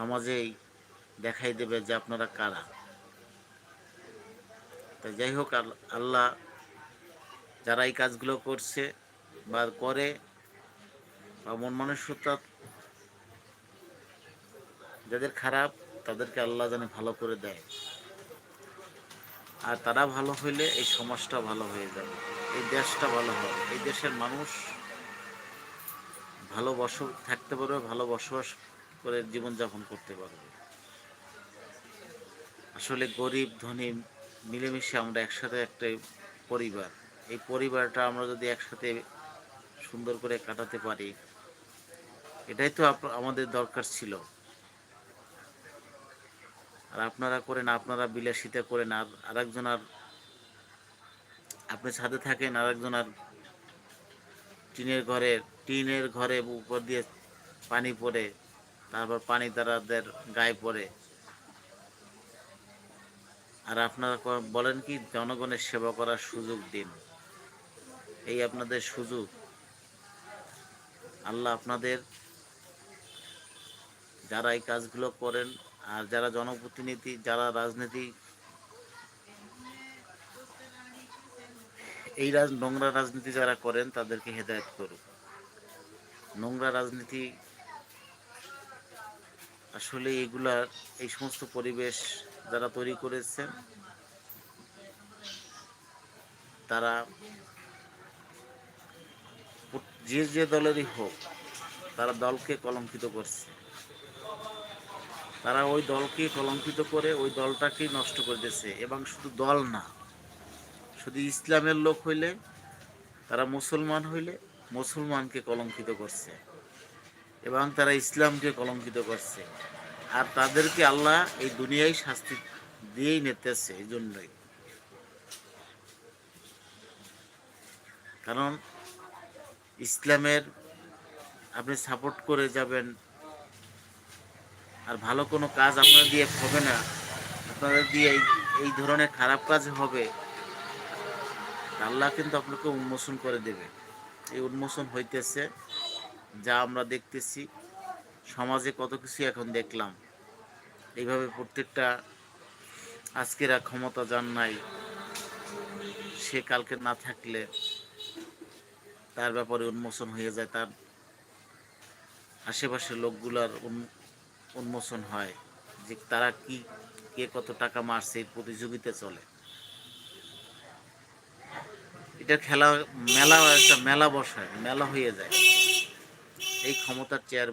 সমাজেই দেখাই দেবে যে আপনারা কারা। তাই যাই হোক, আল্লাহ যারা এই কাজগুলো করছে বা করে বা মন মানসিকতা যাদের খারাপ, তাদেরকে আল্লাহ যেন ভালো করে দেয়। আর তারা ভালো হইলে এই সমাজটা ভালো হয়ে যাবে, এই দেশটা ভালো হবে, এই দেশের মানুষ ভালো থাকতে পারবে, ভালো বসবাস করে জীবনযাপন করতে পারবে। আসলে গরিব ধনী মিলেমিশে আমরা একসাথে একটা পরিবার, এই পরিবারটা আমরা যদি একসাথে সুন্দর করে কাটাতে পারি, এটাই তো আমাদের দরকার ছিল। আর আপনারা করেন, আপনারা বিলাসিতা করেন, আর আরেকজন, আর আপনি ছাদে থাকেন, আরেকজন আর টিনের ঘরে উপর দিয়ে পানি পড়ে, তারপর পানি তাদের গায়ে পড়ে। আর আপনারা বলেন কি জনগণের সেবা করার সুযোগ দিন। এই আপনাদের সুযোগ। আল্লাহ আপনাদের, যারা এই কাজগুলো করেন আর যারা জনপ্রতিনিধি, যারা রাজনীতি, এই নোংরা রাজনীতি যারা করেন তাদেরকে হেদায়েত করুন। নোংরা রাজনীতি আসলে এগুলার, এই সমস্ত পরিবেশ যারা তৈরি করেছেন তারা যে দলেরই হোক, তারা দলকে কলঙ্কিত করছে। তারা ওই দলকে কলঙ্কিত করে ওই দলটাকেই নষ্ট করে দিয়েছে। এবং শুধু দল না, শুধু ইসলামের লোক হইলে, তারা মুসলমান হইলে মুসলমানকে কলঙ্কিত করছে এবং তারা ইসলামকে কলঙ্কিত করছে। আর তাদেরকে আল্লাহ এই দুনিয়ায় শাস্তি দিয়েই নিতেছে। এই জন্যই, কারণ ইসলামের আপনি সাপোর্ট করে যাবেন আর ভালো কোনো কাজ আপনার দিয়ে হবে না, আপনাদের দিয়ে এই ধরনের খারাপ কাজ হবে, আল্লাহ কিন্তু আপনাকে উন্মোচন করে দেবে। এই উন্মোচন হইতেছে, যা আমরা দেখতেছি সমাজে কত কিছু এখন দেখলাম। এইভাবে প্রত্যেকটা, আজকের ক্ষমতা যার নাই, সে কালকে না থাকলে তার ব্যাপারে উন্মোচন হয়ে যায়, তার আশেপাশের লোকগুলার উন্মোচন হয় যে তারা কি, কে কত টাকা মারছে, এই প্রতিযোগিতা চলে। এটা খেলা, মেলা, একটা মেলা বসায়, মেলা হয়ে যায়। এই ক্ষমতার চেয়ার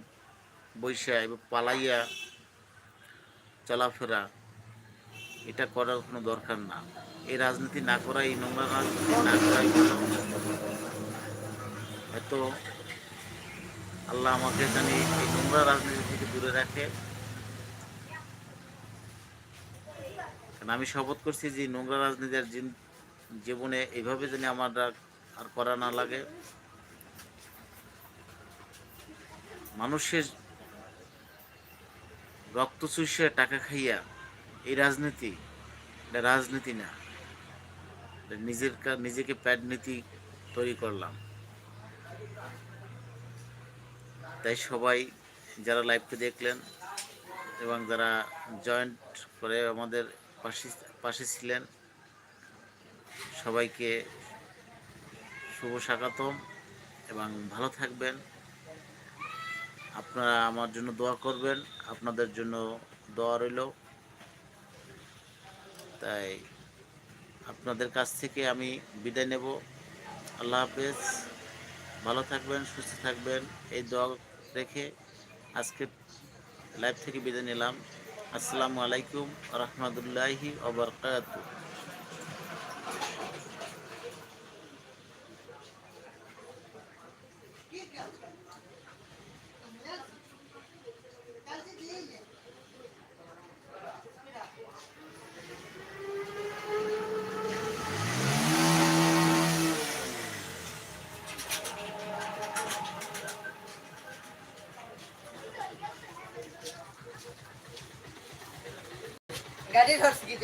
বৈশা এবং পালাইয়া চলাফেরা, এটা করার কোনো দরকার না। এই রাজনীতি না করাই, এই নোংরা রাজনীতি না করাই ভালো। হয়তো আল্লাহ আমাকে জানি এই নোংরা রাজনীতি থেকে দূরে রাখে। কারণ আমি শপথ করছি যে নোংরা রাজনীতির জীবনে এইভাবে জানি আমার আর করা না লাগে। মানুষের রক্ত চুষে টাকা খাইয়া এই রাজনীতি, এটা রাজনীতি না, নিজেকে প্যাড নীতি তৈরি করলাম। তাই সবাই যারা লাইভকে দেখলেন এবং যারা জয়েন্ট করে আমাদের পাশে ছিলেন, সবাইকে শুভ স্বাগতম এবং ভালো থাকবেন। আপনারা আমার জন্য দোয়া করবেন, আপনাদের জন্য দোয়া রইল। তাই আপনাদের কাছ থেকে আমি বিদায় নেব। আল্লাহ হাফেজ, ভালো থাকবেন, সুস্থ থাকবেন, এই দোয়া রেখে আজকে লাইভ থেকে বিদায় নিলাম। আসসালামু আলাইকুম রহমতুল্লাহি ওয়া বারাকাতুহু। গাড়ি ধরছি কি